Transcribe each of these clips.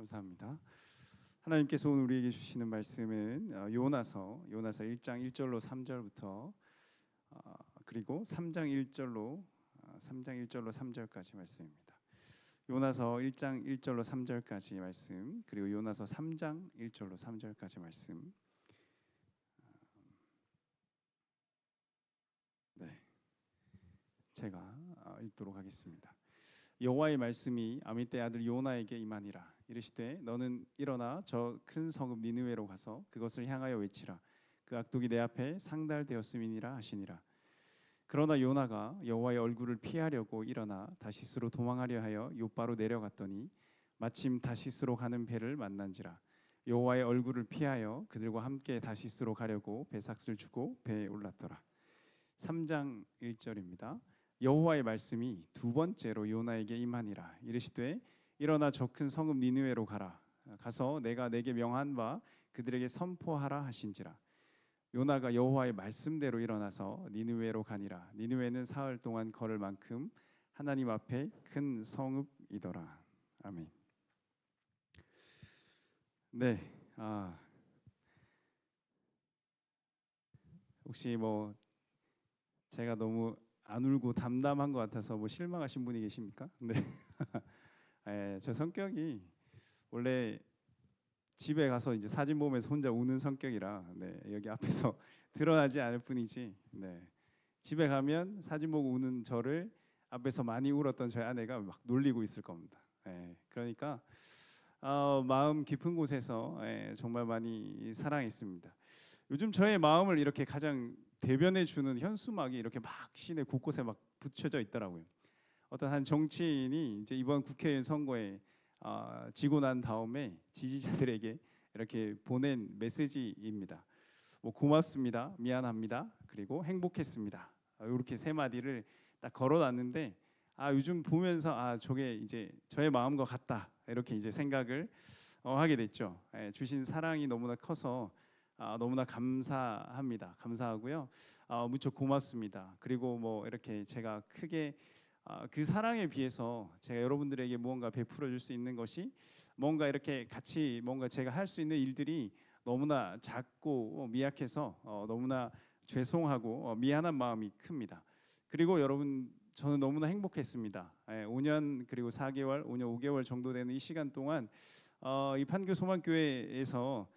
감사합니다. 하나님께서 오늘 우리에게 주시는 말씀은 요나서 1장 1절로 3절부터 그리고 3장 1절로 3절까지 말씀입니다. 요나서 1장 1절로 3절까지 말씀, 그리고 요나서 3장 1절로 3절까지 말씀. 네, 제가 읽도록 하겠습니다. 여호와의 말씀이 아미떼 아들 요나에게 임하니라. 이르시되 너는 일어나 저 큰 성읍 니느웨로 가서 그것을 향하여 외치라. 그 악독이 내 앞에 상달되었음이니라 하시니라. 그러나 요나가 여호와의 얼굴을 피하려고 일어나 다시스로 도망하려 하여 욥바로 내려갔더니 마침 다시스로 가는 배를 만난지라. 여호와의 얼굴을 피하여 그들과 함께 다시스로 가려고 배삭을 주고 배에 올랐더라. 3장 1절입니다. 여호와의 말씀이 두 번째로 요나에게 임하니라. 이르시되 일어나 저 큰 성읍 니느웨로 가라. 가서 내가 내게 명한 바 그들에게 선포하라 하신지라. 요나가 여호와의 말씀대로 일어나서 니느웨로 가니라. 니느웨는 사흘 동안 걸을 만큼 하나님 앞에 큰 성읍이더라. 아멘. 네, 혹시 제가 너무 안 울고 담담한 것 같아서 실망하신 분이 계십니까? 네. 저 성격이 원래 집에 가서 이제 사진 보면서 혼자 우는 성격이라 여기 앞에서 드러나지 않을 뿐이지. 집에 가면 사진 보고 우는 저를 앞에서 많이 울었던 저희 아내가 막 놀리고 있을 겁니다. 그러니까 마음 깊은 곳에서 정말 많이 사랑했습니다. 요즘 저의 마음을 이렇게 가장 대변해 주는 현수막이 이렇게 막 시내 곳곳에 막 붙여져 있더라고요. 어떤 한 정치인이 이제 이번 국회의원 선거에 지고 난 다음에 지지자들에게 이렇게 보낸 메시지입니다. 고맙습니다, 미안합니다, 그리고 행복했습니다. 이렇게 세 마디를 딱 걸어놨는데 요즘 보면서 저게 이제 저의 마음과 같다 이렇게 이제 생각을 하게 됐죠. 주신 사랑이 너무나 커서 너무나 감사합니다. 감사하고요. 무척 고맙습니다. 그리고 이렇게 제가 크게 그 사랑에 비해서 제가 여러분들에게 무언가 베풀어 줄 수 있는 것이 뭔가 이렇게 같이 뭔가 제가 할 수 있는 일들이 너무나 작고 미약해서 너무나 죄송하고 미안한 마음이 큽니다. 그리고 여러분, 저는 너무나 행복했습니다. 5년 그리고 4개월, 5년 5개월 정도 되는 이 시간 동안 이 판교 소망교회에서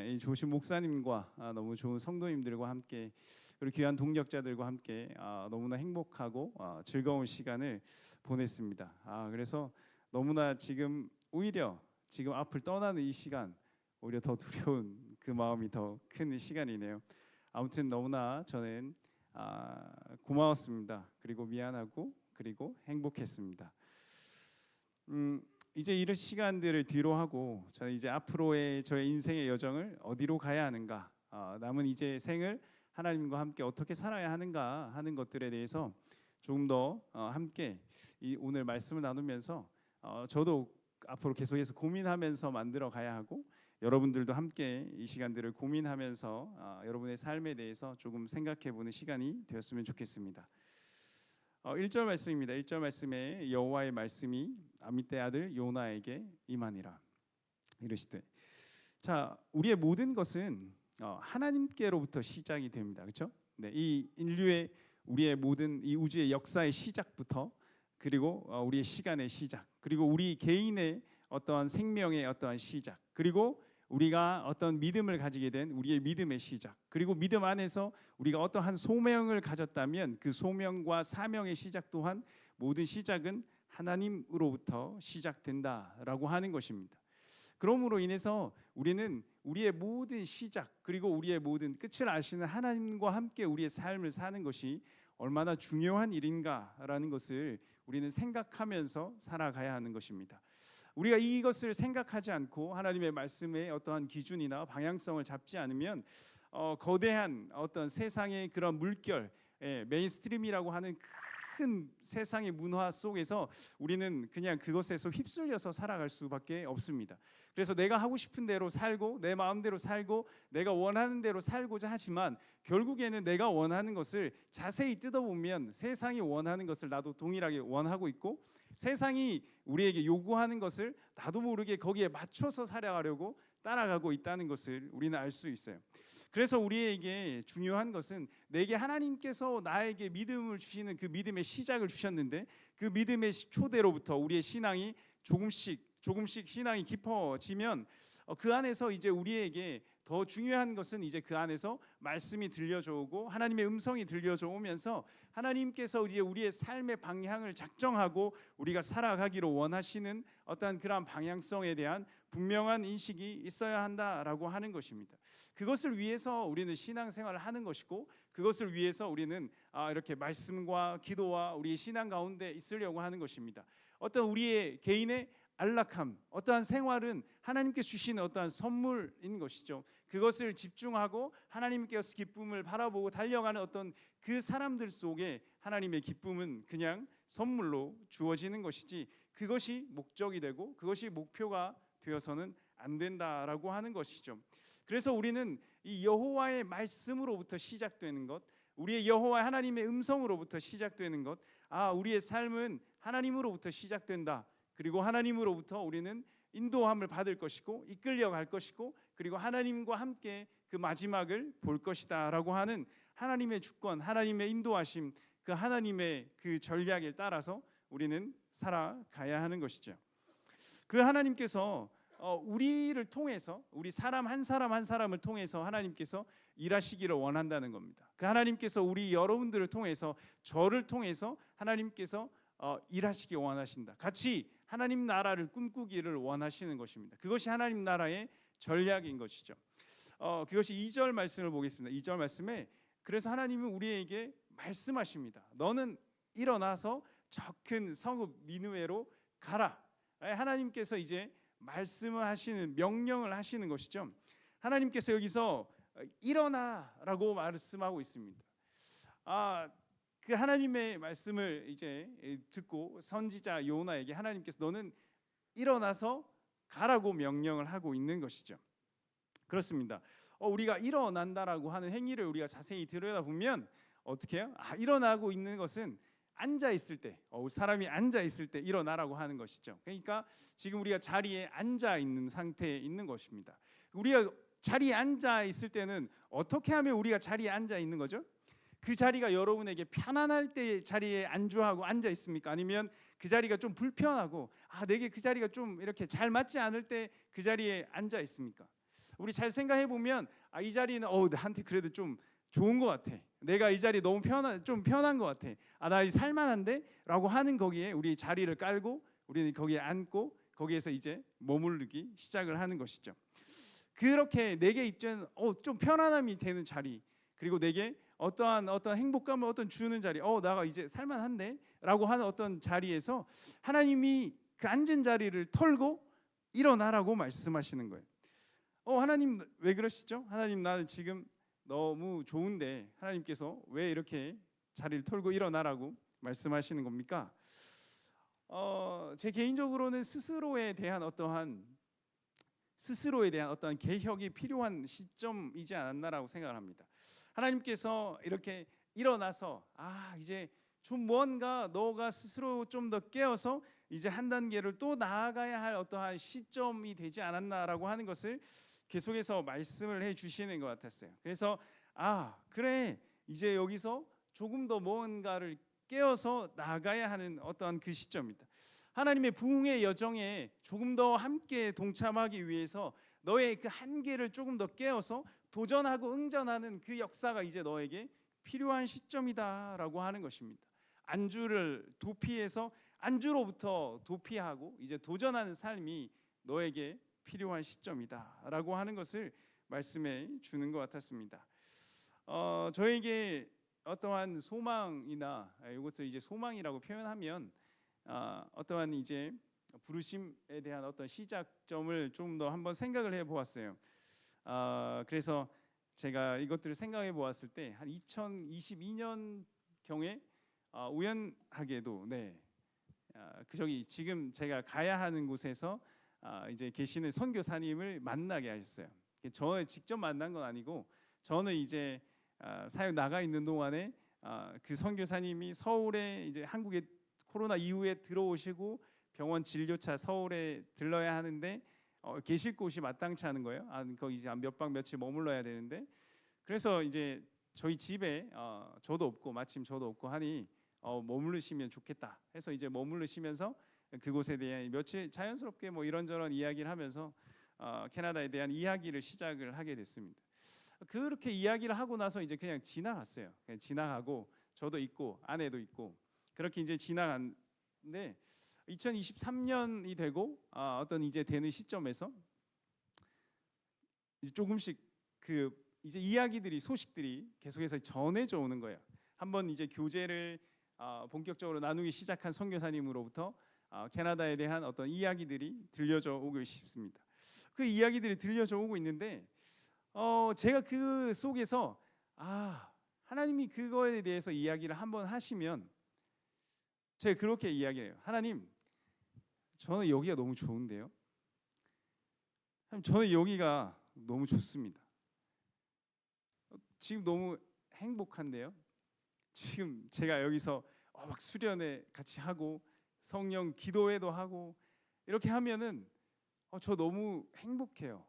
이 조신 목사님과 너무 좋은 성도님들과 함께 그리고 귀한 동력자들과 함께 너무나 행복하고 즐거운 시간을 보냈습니다. 그래서 너무나 오히려 지금 앞을 떠나는 이 시간 오히려 더 두려운 그 마음이 더 큰 시간이네요. 아무튼 너무나 저는 고마웠습니다. 그리고 미안하고 그리고 행복했습니다. 이제 이런 시간들을 뒤로 하고 저는 이제 앞으로의 저의 인생의 여정을 어디로 가야 하는가, 남은 이제 생을 하나님과 함께 어떻게 살아야 하는가 하는 것들에 대해서 조금 더 함께 오늘 말씀을 나누면서 저도 앞으로 계속해서 고민하면서 만들어 가야 하고 여러분들도 함께 이 시간들을 고민하면서 여러분의 삶에 대해서 조금 생각해보는 시간이 되었으면 좋겠습니다. 1절 말씀입니다. 1절 말씀에 여호와의 말씀이 아미떼 아들 요나에게 임하니라. 이르시되, 자, 우리의 모든 것은 하나님께로부터 시작이 됩니다. 그렇죠? 이 인류의 우리의 모든 이 우주의 역사의 시작부터 그리고 우리의 시간의 시작, 그리고 우리 개인의 어떠한 생명의 어떠한 시작, 그리고 우리가 어떤 믿음을 가지게 된 우리의 믿음의 시작, 그리고 믿음 안에서 우리가 어떠한 소명을 가졌다면 그 소명과 사명의 시작 또한 모든 시작은 하나님으로부터 시작된다라고 하는 것입니다. 그러므로 인해서 우리는 우리의 모든 시작 그리고 우리의 모든 끝을 아시는 하나님과 함께 우리의 삶을 사는 것이 얼마나 중요한 일인가라는 것을 우리는 생각하면서 살아가야 하는 것입니다. 우리가 이것을 생각하지 않고 하나님의 말씀에 어떠한 기준이나 방향성을 잡지 않으면 거대한 어떤 세상의 그런 물결, 메인스트림이라고 하는 큰 세상의 문화 속에서 우리는 그냥 그것에서 휩쓸려서 살아갈 수밖에 없습니다. 그래서 내가 하고 싶은 대로 살고 내 마음대로 살고 내가 원하는 대로 살고자 하지만 결국에는 내가 원하는 것을 자세히 뜯어보면 세상이 원하는 것을 나도 동일하게 원하고 있고 세상이 우리에게 요구하는 것을 나도 모르게 거기에 맞춰서 살아가려고 따라가고 있다는 것을 우리는 알 수 있어요. 그래서 우리에게 중요한 것은 내게 하나님께서 나에게 믿음을 주시는 그 믿음의 시작을 주셨는데 그 믿음의 초대로부터 우리의 신앙이 조금씩 신앙이 깊어지면 그 안에서 이제 우리에게 더 중요한 것은 이제 그 안에서 말씀이 들려져 오고 하나님의 음성이 들려져 오면서 하나님께서 이제 우리의 삶의 방향을 작정하고 우리가 살아가기로 원하시는 어떠한 그러한 방향성에 대한 분명한 인식이 있어야 한다라고 하는 것입니다. 그것을 위해서 우리는 신앙생활을 하는 것이고 그것을 위해서 우리는 이렇게 말씀과 기도와 우리의 신앙 가운데 있으려고 하는 것입니다. 어떤 우리의 개인의 안락함, 어떠한 생활은 하나님께서 주시는 어떠한 선물인 것이죠. 그것을 집중하고 하나님께서 기쁨을 바라보고 달려가는 어떤 그 사람들 속에 하나님의 기쁨은 그냥 선물로 주어지는 것이지 그것이 목적이 되고 그것이 목표가 되어서는 안 된다라고 하는 것이죠. 그래서 우리는 이 여호와의 말씀으로부터 시작되는 것, 우리의 여호와 하나님의 음성으로부터 시작되는 것, 우리의 삶은 하나님으로부터 시작된다. 그리고 하나님으로부터 우리는 인도함을 받을 것이고 이끌려 갈 것이고 그리고 하나님과 함께 그 마지막을 볼 것이다라고 하는 하나님의 주권, 하나님의 인도하심, 그 하나님의 그 전략에 따라서 우리는 살아가야 하는 것이죠. 그 하나님께서 우리를 통해서 우리 사람 한 사람을 통해서 하나님께서 일하시기를 원한다는 겁니다. 그 하나님께서 우리 여러분들을 통해서 저를 통해서 하나님께서 일하시기 원하신다. 같이 하나님 나라를 꿈꾸기를 원하시는 것입니다. 그것이 하나님 나라의 전략인 것이죠. 그것이 2절 말씀을 보겠습니다. 2절 말씀에 그래서 하나님은 우리에게 말씀하십니다. 너는 일어나서 저 큰 성읍 니느웨로 가라. 하나님께서 이제 말씀을 하시는 명령을 하시는 것이죠. 하나님께서 여기서 일어나라고 말씀하고 있습니다. 그 하나님의 말씀을 이제 듣고 선지자 요나에게 하나님께서 너는 일어나서 가라고 명령을 하고 있는 것이죠. 그렇습니다. 우리가 일어난다라고 하는 행위를 우리가 자세히 들여다보면 어떻게 해요? 일어나고 있는 것은 앉아 있을 때, 사람이 앉아 있을 때 일어나라고 하는 것이죠. 그러니까 지금 우리가 자리에 앉아 있는 상태에 있는 것입니다. 우리가 자리에 앉아 있을 때는 어떻게 하면 우리가 자리에 앉아 있는 거죠? 그 자리가 여러분에게 편안할 때 자리에 안주하고 앉아 있습니까? 아니면 그 자리가 좀 불편하고 내게 그 자리가 좀 이렇게 잘 맞지 않을 때 그 자리에 앉아 있습니까? 우리 잘 생각해 보면 이 자리는 나한테 그래도 좀 좋은 것 같아. 내가 이 자리 너무 좀 편한 것 같아. 나 살만한데? 라고 하는 거기에 우리 자리를 깔고 우리는 거기에 앉고 거기에서 이제 머무르기 시작을 하는 것이죠. 그렇게 내게 있는 좀 편안함이 되는 자리, 그리고 내게 어떠한 행복감을 주는 자리, 나가 이제 살만한데? 라고 하는 어떤 자리에서 하나님이 그 앉은 자리를 털고 일어나라고 말씀하시는 거예요. 하나님 왜 그러시죠? 하나님 나는 지금 너무 좋은데 하나님께서 왜 이렇게 자리를 털고 일어나라고 말씀하시는 겁니까? 제 개인적으로는 스스로에 대한 어떠한 개혁이 필요한 시점이지 않았나라고 생각을 합니다. 하나님께서 이렇게 일어나서 이제 좀 뭔가 너가 스스로 좀 더 깨어서 이제 한 단계를 또 나아가야 할 어떠한 시점이 되지 않았나라고 하는 것을 계속해서 말씀을 해 주시는 것 같았어요. 그래서 그래 이제 여기서 조금 더 뭔가를 깨어서 나아가야 하는 어떠한 그 시점입니다. 하나님의 부흥의 여정에 조금 더 함께 동참하기 위해서 너의 그 한계를 조금 더 깨어서 도전하고 응전하는 그 역사가 이제 너에게 필요한 시점이다라고 하는 것입니다. 안주를 도피해서 안주로부터 도피하고 이제 도전하는 삶이 너에게 필요한 시점이다라고 하는 것을 말씀해 주는 것 같았습니다. 저에게 어떠한 소망이나 이것을 이제 소망이라고 표현하면 어떠한 이제 부르심에 대한 어떤 시작점을 좀 더 한번 생각을 해보았어요. 그래서 제가 이것들을 생각해 보았을 때 한 2022년 경에 우연하게도 저기 지금 제가 가야 하는 곳에서 이제 계시는 선교사님을 만나게 하셨어요. 저 직접 만난 건 아니고 저는 이제 사역 나가 있는 동안에 그 선교사님이 서울에 이제 한국에 코로나 이후에 들어오시고 병원 진료차 서울에 들러야 하는데 계실 곳이 마땅치 않은 거예요. 거기 이제 몇 박 며칠 머물러야 되는데, 그래서 이제 저희 집에 저도 없고 마침 저도 없고 하니 머무르시면 좋겠다 해서 이제 머무르시면서 그곳에 대한 며칠 자연스럽게 뭐 이런저런 이야기를 하면서 캐나다에 대한 이야기를 시작을 하게 됐습니다. 그렇게 이야기를 하고 나서 이제 그냥 지나갔어요. 그냥 지나가고 저도 있고 아내도 있고 그렇게 이제 지나갔는데 2023년이 되고 어떤 이제 되는 시점에서 이제 조금씩 그 이제 이야기들이 소식들이 계속해서 전해져 오는 거예요. 한번 이제 교제를 본격적으로 나누기 시작한 선교사님으로부터 캐나다에 대한 어떤 이야기들이 들려져 오고 있습니다. 그 이야기들이 들려져 오고 있는데 제가 그 속에서 하나님이 그거에 대해서 이야기를 한번 하시면 제가 그렇게 이야기해요. 하나님, 저는 여기가 너무 좋은데요. 하나님, 저는 여기가 너무 좋습니다. 지금 너무 행복한데요. 지금 제가 여기서 막 수련회 같이 하고 성령 기도회도 하고 이렇게 하면은 저 너무 행복해요.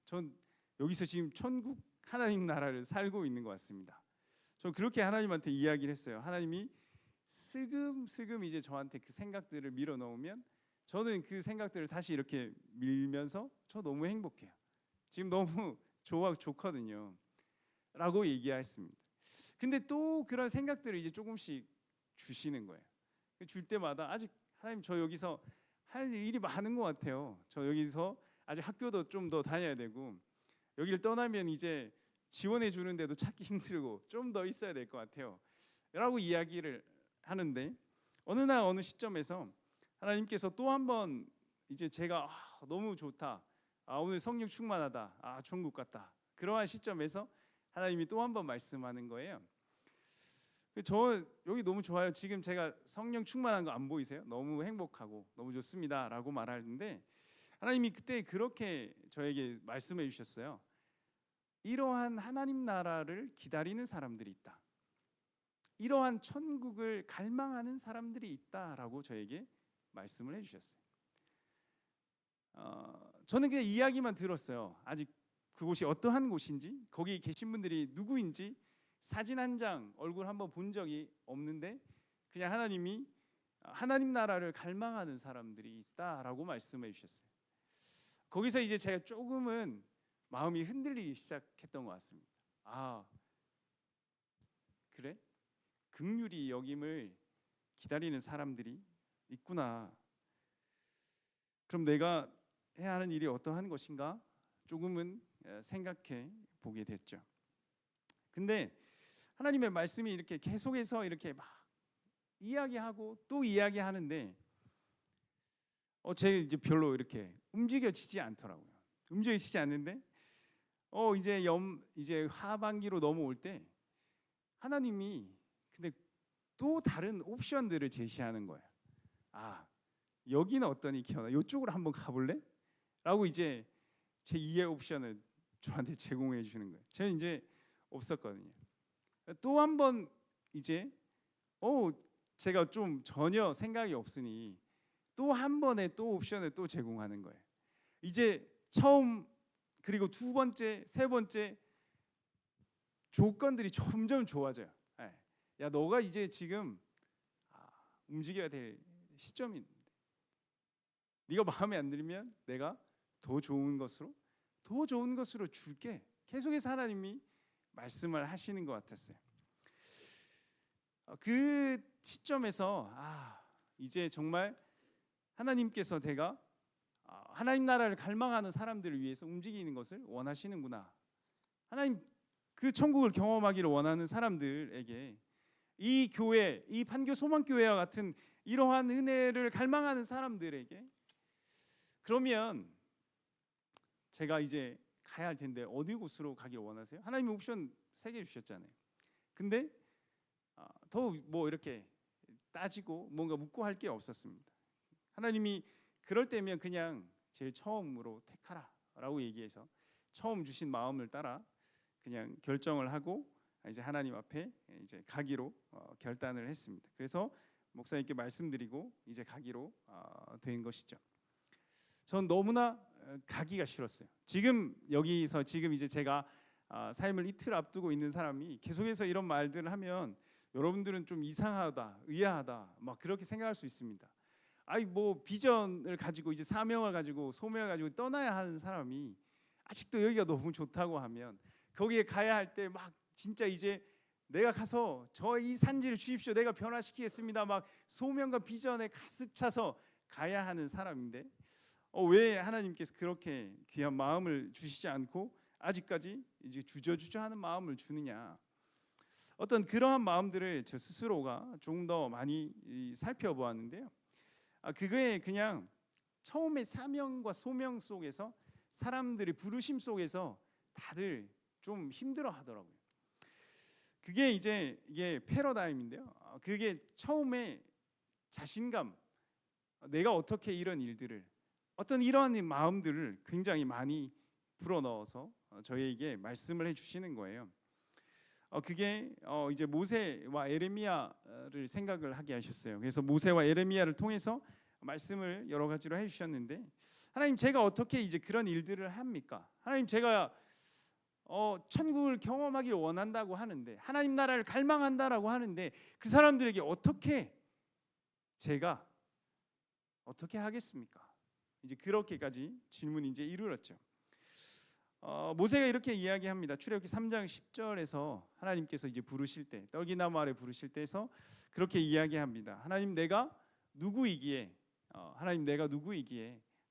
전 여기서 지금 천국 하나님 나라를 살고 있는 것 같습니다. 저 그렇게 하나님한테 이야기를 했어요. 하나님이 슬금슬금 이제 저한테 그 생각들을 밀어 넣으면 저는 그 생각들을 다시 이렇게 밀면서 저 너무 행복해요. 지금 너무 좋거든요. 라고 얘기했습니다. 근데 또 그런 생각들을 이제 조금씩 주시는 거예요. 줄 때마다 아직 하나님 저 여기서 할 일이 많은 것 같아요. 저 여기서 아직 학교도 좀 더 다녀야 되고 여기를 떠나면 이제 지원해 주는데도 찾기 힘들고 좀 더 있어야 될 것 같아요. 라고 이야기를 하는데 어느 날 어느 시점에서 하나님께서 또 한 번 이제 제가 너무 좋다. 오늘 성령 충만하다. 천국 같다. 그러한 시점에서 하나님이 또 한 번 말씀하는 거예요. 저 여기 너무 좋아요. 지금 제가 성령 충만한 거 안 보이세요? 너무 행복하고 너무 좋습니다라고 말하는데 하나님이 그때 그렇게 저에게 말씀해 주셨어요. 이러한 하나님 나라를 기다리는 사람들이 있다. 이러한 천국을 갈망하는 사람들이 있다라고 저에게 말씀을 해주셨어요. 저는 그냥 이야기만 들었어요. 아직 그곳이 어떠한 곳인지 거기 계신 분들이 누구인지 사진 한 장 얼굴 한번 본 적이 없는데 그냥 하나님이 하나님 나라를 갈망하는 사람들이 있다라고 말씀해 주셨어요. 거기서 이제 제가 조금은 마음이 흔들리기 시작했던 것 같습니다. 그래? 긍휼히 여김을 기다리는 사람들이 있구나. 그럼 내가 해야 하는 일이 어떠한 것인가? 조금은 생각해 보게 됐죠. 근데 하나님의 말씀이 이렇게 계속해서 이렇게 막 이야기하고 또 이야기하는데 제가 이제 별로 이렇게 움직여지지 않더라고요. 움직여지지 않는데 이제 하반기로 넘어올 때 하나님이 근데 또 다른 옵션들을 제시하는 거예요. 여기는 어떠니 기현아? 이쪽으로 한번 가볼래? 라고 이제 제 2의 옵션을 저한테 제공해 주시는 거예요. 제가 이제 없었거든요. 또 한 번 이제 제가 좀 전혀 생각이 없으니 또 한 번의 또 옵션을 또 제공하는 거예요. 이제 처음 그리고 두 번째, 세 번째 조건들이 점점 좋아져요. 야, 너가 이제 지금 움직여야 될 시점인데 네가 마음에 안 들면 내가 더 좋은 것으로 줄게. 계속해서 하나님이 말씀을 하시는 것 같았어요. 그 시점에서 이제 정말 하나님께서 제가 하나님 나라를 갈망하는 사람들을 위해서 움직이는 것을 원하시는구나. 하나님 그 천국을 경험하기를 원하는 사람들에게 이 교회, 이 판교 소망교회와 같은 이러한 은혜를 갈망하는 사람들에게 그러면 제가 이제 가야 할 텐데 어디 곳으로 가기를 원하세요? 하나님이 옵션 3개 주셨잖아요. 근데 더 뭐 이렇게 따지고 뭔가 묻고 할 게 없었습니다. 하나님이 그럴 때면 그냥 제일 처음으로 택하라라고 얘기해서 처음 주신 마음을 따라 그냥 결정을 하고 이제 하나님 앞에 이제 가기로 결단을 했습니다. 그래서 목사님께 말씀드리고 이제 가기로 된 것이죠. 전 너무나 가기가 싫었어요. 지금 여기서 지금 이제 제가 사임을 이틀 앞두고 있는 사람이 계속해서 이런 말들을 하면 여러분들은 좀 이상하다, 의아하다 막 그렇게 생각할 수 있습니다. 아니 뭐 비전을 가지고 이제 사명을 가지고 소명을 가지고 떠나야 하는 사람이 아직도 여기가 너무 좋다고 하면 거기에 가야 할 때 막 진짜 이제 내가 가서 저 이 산지를 주십시오, 내가 변화시키겠습니다, 막 소명과 비전에 가득 차서 가야 하는 사람인데 왜 하나님께서 그렇게 귀한 마음을 주시지 않고 아직까지 이제 주저주저하는 마음을 주느냐? 어떤 그러한 마음들을 저 스스로가 조금 더 많이 살펴보았는데요. 그거에 그냥 처음에 사명과 소명 속에서 사람들이 부르심 속에서 다들 좀 힘들어 하더라고요. 그게 이제 이게 패러다임인데요. 그게 처음에 자신감, 내가 어떻게 이런 일들을 어떤 이러한 마음들을 굉장히 많이 불어넣어서 저희에게 말씀을 해주시는 거예요. 그게 이제 모세와 에레미야를 생각을 하게 하셨어요. 그래서 모세와 에레미야를 통해서 말씀을 여러 가지로 해주셨는데, 하나님 제가 어떻게 이제 그런 일들을 합니까? 하나님 제가 천국을 경험하기를 원한다고 하는데, 하나님 나라를 갈망한다라고 하는데 그 사람들에게 제가 어떻게 하겠습니까? 이제 그렇게까지 질문이 이제 이르렀죠. 모세가 이렇게 이야기합니다. 출애굽기 3장 10절에서 하나님께서 이제 부르실 때, 떨기나무 아래 부르실 때에서 그렇게 이야기합니다. 하나님 내가 누구이기에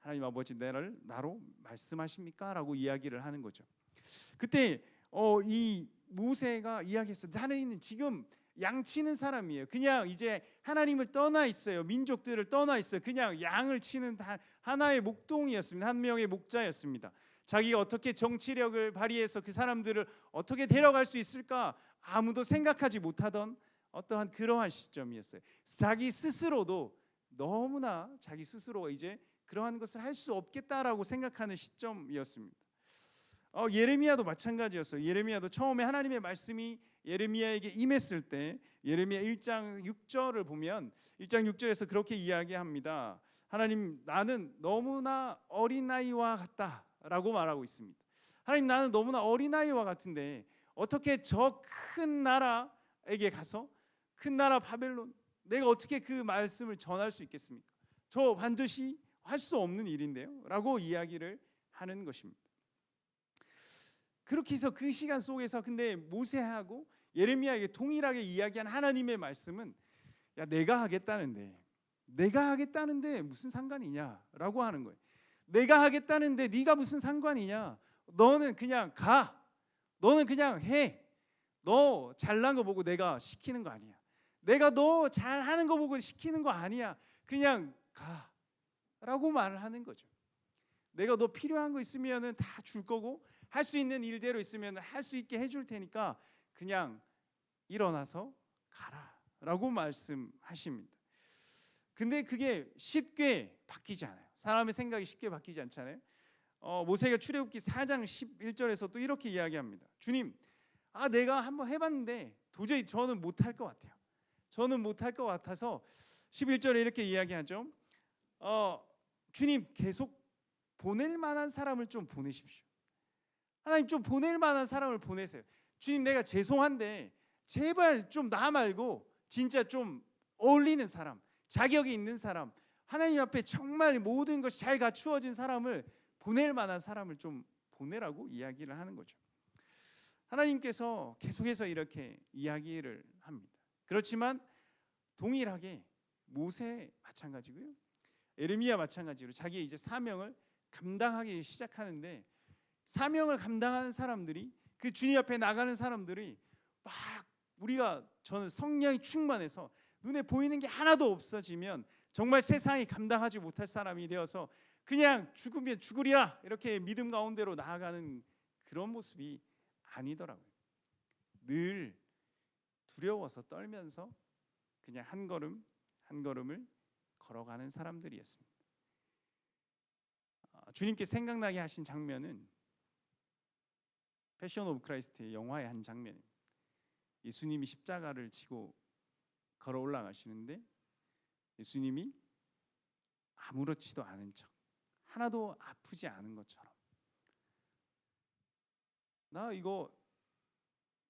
하나님 아버지 나로 말씀하십니까? 라고 이야기를 하는 거죠. 그때 이 모세가 이야기했어요. 나는 지금 양치는 사람이에요. 그냥 이제 하나님을 떠나 있어요. 민족들을 떠나 있어요. 그냥 양을 치는 하나의 목동이었습니다. 한 명의 목자였습니다. 자기가 어떻게 정치력을 발휘해서 그 사람들을 어떻게 데려갈 수 있을까 아무도 생각하지 못하던 어떠한 그러한 시점이었어요. 자기 스스로도 너무나 자기 스스로가 이제 그러한 것을 할 수 없겠다라고 생각하는 시점이었습니다. 예레미야도 마찬가지였어요. 예레미야도 처음에 하나님의 말씀이 예레미야에게 임했을 때 예레미야 1장 6절을 보면 1장 6절에서 그렇게 이야기합니다. 하나님 나는 너무나 어린아이와 같다라고 말하고 있습니다. 하나님 나는 너무나 어린아이와 같은데 어떻게 저 큰 나라에게 가서 큰 나라 바벨론 내가 어떻게 그 말씀을 전할 수 있겠습니까? 저 반드시 할 수 없는 일인데요 라고 이야기를 하는 것입니다. 그렇게 해서 그 시간 속에서 근데 모세하고 예레미야에게 동일하게 이야기한 하나님의 말씀은 야 내가 하겠다는데 무슨 상관이냐라고 하는 거예요. 내가 하겠다는데 네가 무슨 상관이냐? 너는 그냥 가. 너는 그냥 해. 너 잘난 거 보고 내가 시키는 거 아니야. 내가 너 잘하는 거 보고 시키는 거 아니야. 그냥 가. 라고 말을 하는 거죠. 내가 너 필요한 거 있으면은 다 줄 거고 할 수 있는 일대로 있으면 할 수 있게 해줄 테니까 그냥 일어나서 가라라고 말씀하십니다. 근데 그게 쉽게 바뀌지 않아요. 사람의 생각이 쉽게 바뀌지 않잖아요. 모세가 출애굽기 4장 11절에서 또 이렇게 이야기합니다. 주님, 내가 한번 해봤는데 도저히 저는 못할 것 같아요. 저는 못할 것 같아서 11절에 이렇게 이야기하죠. 주님 계속 보낼 만한 사람을 좀 보내십시오. 하나님 좀 보낼 만한 사람을 보내세요. 주님 내가 죄송한데 제발 좀 나 말고 진짜 좀 어울리는 사람, 자격이 있는 사람, 하나님 앞에 정말 모든 것이 잘 갖추어진 사람을 보낼 만한 사람을 좀 보내라고 이야기를 하는 거죠. 하나님께서 계속해서 이렇게 이야기를 합니다. 그렇지만 동일하게 모세 마찬가지고요. 에레미야 마찬가지로 자기의 이제 사명을 감당하기 시작하는데 사명을 감당하는 사람들이 그 주님 앞에 나가는 사람들이 막 저는 성령이 충만해서 눈에 보이는 게 하나도 없어지면 정말 세상이 감당하지 못할 사람이 되어서 그냥 죽으면 죽으리라 이렇게 믿음 가운데로 나아가는 그런 모습이 아니더라고요. 늘 두려워서 떨면서 그냥 한 걸음 한 걸음을 걸어가는 사람들이었습니다. 주님께 생각나게 하신 장면은 패션 오브 크라이스트의 영화의 한 장면입니다. 예수님이 십자가를 지고 걸어 올라가시는데 예수님이 아무렇지도 않은 척, 하나도 아프지 않은 것처럼, 나 이거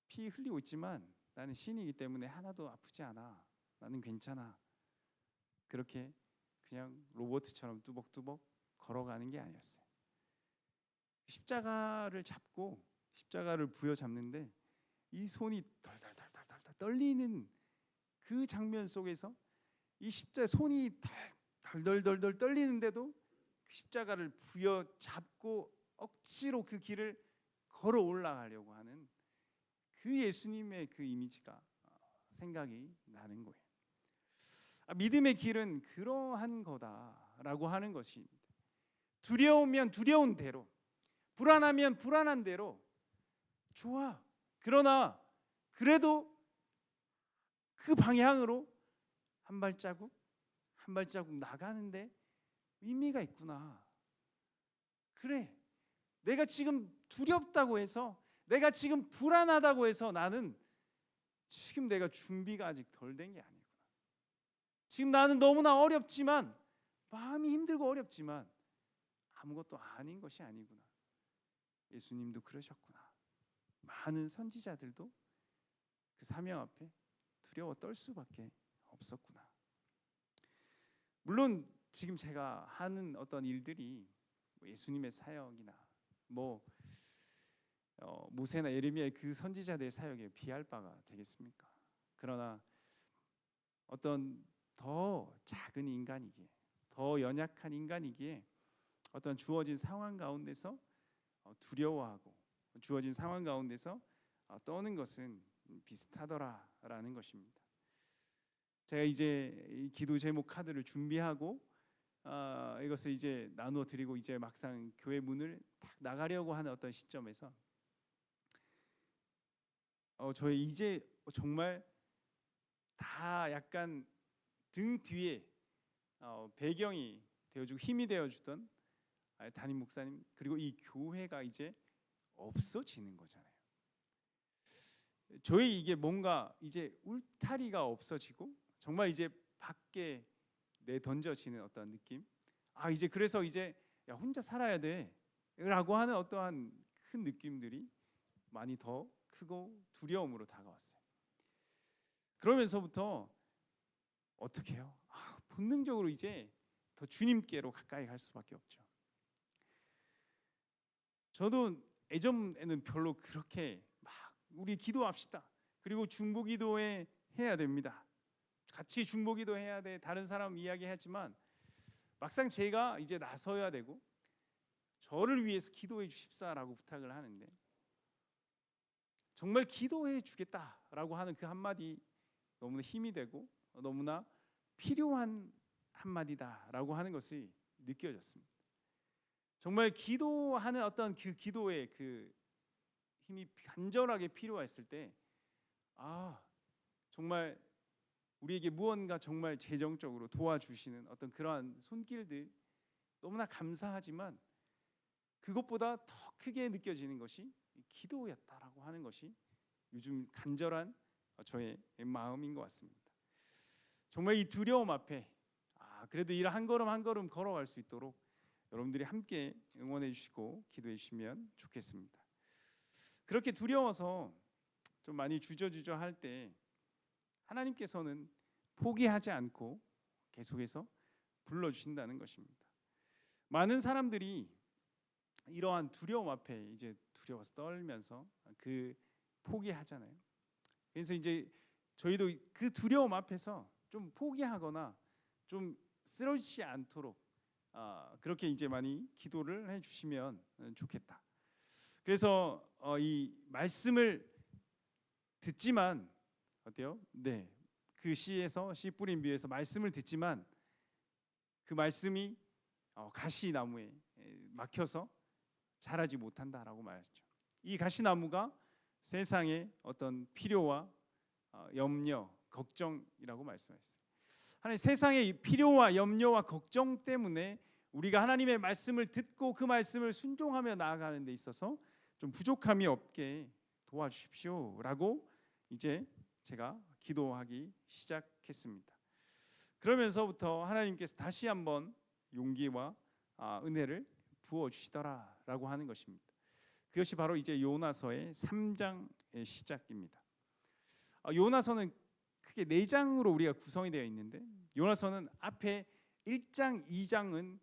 피 흘리고 있지만 나는 신이기 때문에 하나도 아프지 않아, 나는 괜찮아, 그렇게 그냥 로봇처럼 뚜벅뚜벅 걸어가는 게 아니었어요. 십자가를 잡고 십자가를 부여잡는데 이 손이 덜덜덜덜덜 떨리는 그 장면 속에서 이 십자가 손이 덜덜덜덜 떨리는데도 그 십자가를 부여잡고 억지로 그 길을 걸어 올라가려고 하는 그 예수님의 그 이미지가 생각이 나는 거예요. 믿음의 길은 그러한 거다라고 하는 것입니다. 두려우면 두려운 대로, 불안하면 불안한 대로, 좋아, 그러나 그래도 그 방향으로 한 발자국 한 발자국 나가는데 의미가 있구나. 그래, 내가 지금 두렵다고 해서, 내가 지금 불안하다고 해서 나는 지금 내가 준비가 아직 덜 된 게 아니구나. 지금 나는 너무나 어렵지만, 마음이 힘들고 어렵지만 아무것도 아닌 것이 아니구나. 예수님도 그러셨구나. 많은 선지자들도 그 사명 앞에 두려워 떨 수밖에 없었구나. 물론 지금 제가 하는 어떤 일들이 예수님의 사역이나 모세나 예레미야의 그 선지자들의 사역에 비할 바가 되겠습니까? 그러나 어떤 더 작은 인간이기에, 더 연약한 인간이기에 어떤 주어진 상황 가운데서 두려워하고 주어진 상황 가운데서 떠는 것은 비슷하더라라는 것입니다. 제가 이제 이 기도 제목 카드를 준비하고 이것을 이제 나누어 드리고 이제 막상 교회 문을 딱 나가려고 하는 어떤 시점에서 저희 이제 정말 다 약간 등 뒤에 배경이 되어주고 힘이 되어주던 담임 목사님, 그리고 이 교회가 이제 없어지는 거잖아요. 저희 이게 뭔가 이제 울타리가 없어지고 정말 이제 밖에 내던져지는 어떤 느낌. 이제 그래서 이제 야, 혼자 살아야 돼라고 하는 어떠한 큰 느낌들이 많이 더 크고 두려움으로 다가왔어요. 그러면서부터 어떻게 해요? 본능적으로 이제 더 주님께로 가까이 갈 수밖에 없죠. 저도 예전에는 별로 그렇게 막 우리 기도합시다, 그리고 중보기도회 해야 됩니다, 같이 중보기도 해야 돼, 다른 사람 이야기하지만 막상 제가 이제 나서야 되고 저를 위해서 기도해 주십사라고 부탁을 하는데 정말 기도해 주겠다라고 하는 그 한마디 너무나 힘이 되고 너무나 필요한 한마디다라고 하는 것이 느껴졌습니다. 정말 기도하는 어떤 그 기도의 그 힘이 간절하게 필요했을 때 정말 우리에게 무언가 정말 재정적으로 도와주시는 어떤 그러한 손길들 너무나 감사하지만 그것보다 더 크게 느껴지는 것이 기도였다라고 하는 것이 요즘 간절한 저의 마음인 것 같습니다. 정말 이 두려움 앞에 그래도 이 한 걸음 한 걸음 걸어갈 수 있도록 여러분들이 함께 응원해 주시고 기도해 주시면 좋겠습니다. 그렇게 두려워서 좀 많이 주저주저 할 때 하나님께서는 포기하지 않고 계속해서 불러주신다는 것입니다. 많은 사람들이 이러한 두려움 앞에 이제 두려워서 떨면서 그 포기하잖아요. 그래서 이제 저희도 그 두려움 앞에서 좀 포기하거나 좀 쓰러지지 않도록 그렇게 이제 많이 기도를 해주시면 좋겠다. 그래서 이 말씀을 듣지만 어때요? 네, 그 씨에서 씨 뿌린 비유에서 말씀을 듣지만 그 말씀이 가시나무에 막혀서 자라지 못한다라고 말했죠. 이 가시나무가 세상의 어떤 필요와 염려, 걱정이라고 말씀하셨어요. 하나님, 세상의 필요와 염려와 걱정 때문에 우리가 하나님의 말씀을 듣고 그 말씀을 순종하며 나아가는 데 있어서 좀 부족함이 없게 도와주십시오라고 이제 제가 기도하기 시작했습니다. 그러면서부터 하나님께서 다시 한번 용기와 은혜를 부어 주시더라라고 하는 것입니다. 그것이 바로 이제 요나서의 3장의 시작입니다. 요나서는 크게 4장으로 우리가 구성이 되어 있는데, 요나서는 앞에 1장, 2장은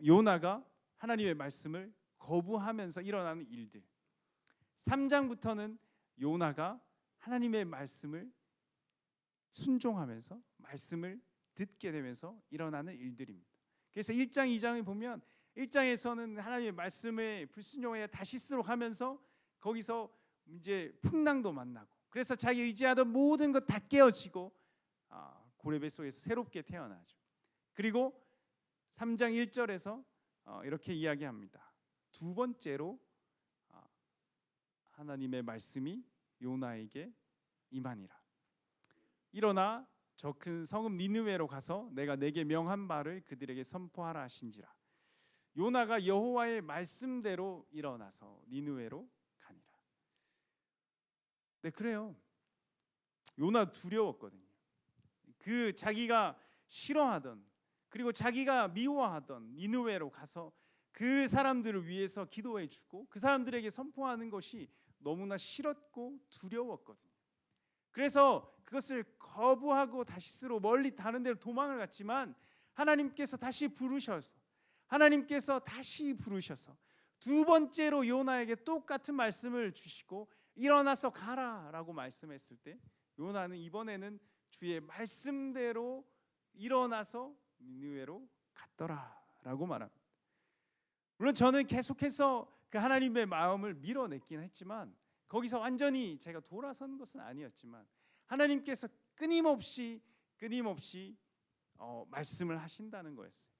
요나가 하나님의 말씀을 거부하면서 일어나는 일들, 3장부터는 요나가 하나님의 말씀을 순종하면서 말씀을 듣게 되면서 일어나는 일들입니다. 그래서 1장, 2장을 보면 1장에서는 하나님의 말씀에 불순종하여 다시스로 가면서 거기서 이제 풍랑도 만나고, 그래서 자기 의지하던 모든 것 다 깨어지고 고레배 속에서 새롭게 태어나죠. 그리고 3장 1절에서 이렇게 이야기합니다. 두 번째로 하나님의 말씀이 요나에게 임하니라. 일어나 저 큰 성읍 니느웨로 가서 내가 내게 명한 바를 그들에게 선포하라 하신지라. 요나가 여호와의 말씀대로 일어나서 니느웨로 가니라. 네, 그래요. 요나 두려웠거든요. 그 자기가 싫어하던, 그리고 자기가 미워하던 니느웨로 가서 그 사람들을 위해서 기도해 주고 그 사람들에게 선포하는 것이 너무나 싫었고 두려웠거든요. 그래서 그것을 거부하고 다시스로 멀리 다른 데로 도망을 갔지만 하나님께서 다시 부르셔서 두 번째로 요나에게 똑같은 말씀을 주시고 일어나서 가라라고 말씀했을 때, 요나는 이번에는 주의 말씀대로 일어나서 니느웨로 갔더라라고 말합니다. 물론 저는 계속해서 그 하나님의 마음을 밀어냈긴 했지만 거기서 완전히 제가 돌아선 것은 아니었지만 하나님께서 끊임없이 말씀을 하신다는 거였어요.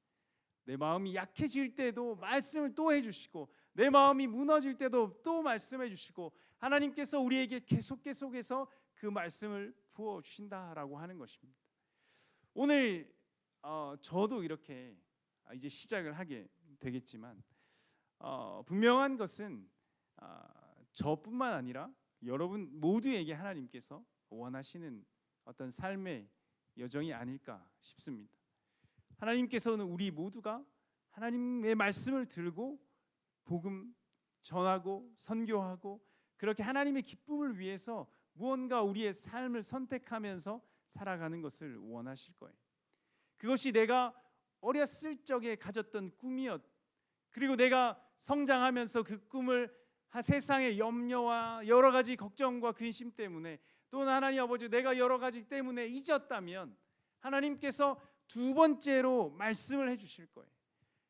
내 마음이 약해질 때도 말씀을 또 해주시고, 내 마음이 무너질 때도 또 말씀해 주시고, 하나님께서 우리에게 계속해서 그 말씀을 부어 주신다라고 하는 것입니다. 오늘 저도 이렇게 이제 시작을 하게 되겠지만 분명한 것은 저뿐만 아니라 여러분 모두에게 하나님께서 원하시는 어떤 삶의 여정이 아닐까 싶습니다. 하나님께서는 우리 모두가 하나님의 말씀을 들고 복음 전하고 선교하고 그렇게 하나님의 기쁨을 위해서 무언가 우리의 삶을 선택하면서 살아가는 것을 원하실 거예요. 그것이 내가 어렸을 적에 가졌던 꿈이었, 그리고 내가 성장하면서 그 꿈을 세상의 염려와 여러 가지 걱정과 근심 때문에, 또는 하나님 아버지 내가 여러 가지 때문에 잊었다면 하나님께서 두 번째로 말씀을 해주실 거예요.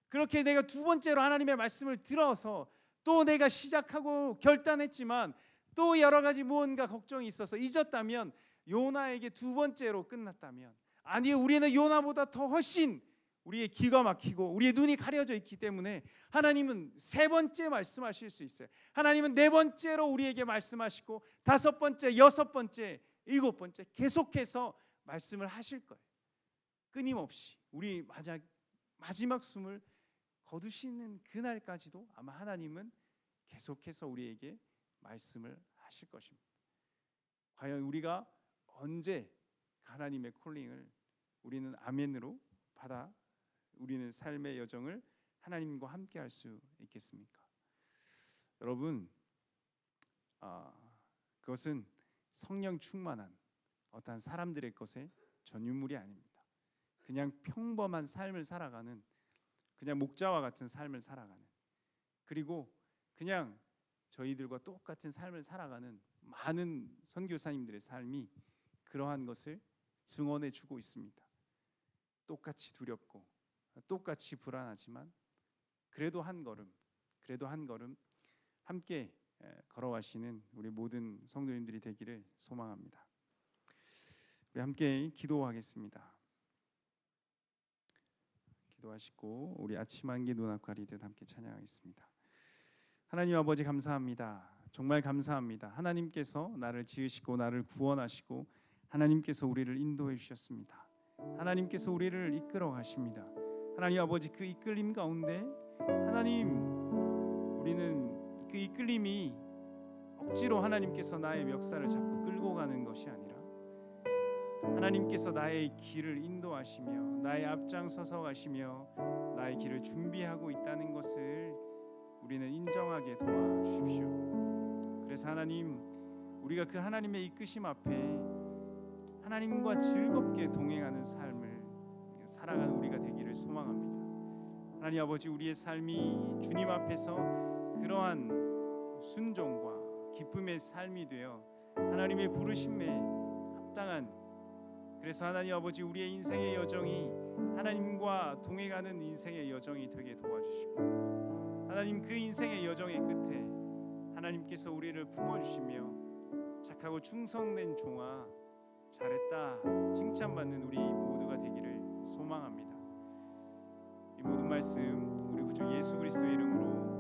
그렇게 내가 두 번째로 하나님의 말씀을 들어서 또 내가 시작하고 결단했지만 또 여러 가지 무언가 걱정이 있어서 잊었다면, 요나에게 두 번째로 끝났다면, 아니요, 우리는 요나보다 더 훨씬 우리의 귀가 막히고 우리의 눈이 가려져 있기 때문에 하나님은 세 번째 말씀하실 수 있어요. 하나님은 네 번째로 우리에게 말씀하시고 다섯 번째, 여섯 번째, 일곱 번째 계속해서 말씀을 하실 거예요. 끊임없이 우리 마지막 숨을 거두시는 그날까지도 아마 하나님은 계속해서 우리에게 말씀을 하실 것입니다. 과연 우리가 언제 하나님의 콜링을 우리는 아멘으로 받아 우리는 삶의 여정을 하나님과 함께 할 수 있겠습니까? 여러분, 그것은 성령 충만한 어떠한 사람들의 것의 전유물이 아닙니다. 그냥 평범한 삶을 살아가는, 그냥 목자와 같은 삶을 살아가는, 그리고 그냥 저희들과 똑같은 삶을 살아가는 많은 선교사님들의 삶이 그러한 것을 증언해 주고 있습니다. 똑같이 두렵고 똑같이 불안하지만 그래도 한 걸음 함께 걸어가시는 우리 모든 성도님들이 되기를 소망합니다. 우리 함께 기도하겠습니다. 기도하시고 우리 아침 한기 눈앞 가리듯 함께 찬양하겠습니다. 하나님 아버지 감사합니다. 정말 감사합니다. 하나님께서 나를 지으시고 나를 구원하시고 하나님께서 우리를 인도해 주셨습니다. 하나님께서 우리를 이끌어 가십니다. 하나님 아버지, 그 이끌림 가운데 하나님, 우리는 그 이끌림이 억지로 하나님께서 나의 멱살을 잡고 끌고 가는 것이 아니라 하나님께서 나의 길을 인도하시며 나의 앞장서서 가시며 나의 길을 준비하고 있다는 것을 우리는 인정하게 도와주십시오. 그래서 하나님, 우리가 그 하나님의 이끄심 앞에 하나님과 즐겁게 동행하는 삶을 살아가는 우리가 되기를 소망합니다. 하나님 아버지, 우리의 삶이 주님 앞에서 그러한 순종과 기쁨의 삶이 되어 하나님의 부르심에 합당한, 그래서 하나님 아버지, 우리의 인생의 여정이 하나님과 동행하는 인생의 여정이 되게 도와주시고, 하나님 그 인생의 여정의 끝에 하나님께서 우리를 품어주시며 착하고 충성된 종아 잘했다 칭찬받는 우리 모두가 되기를 소망합니다. 이 모든 말씀 우리 구주 예수 그리스도의 이름으로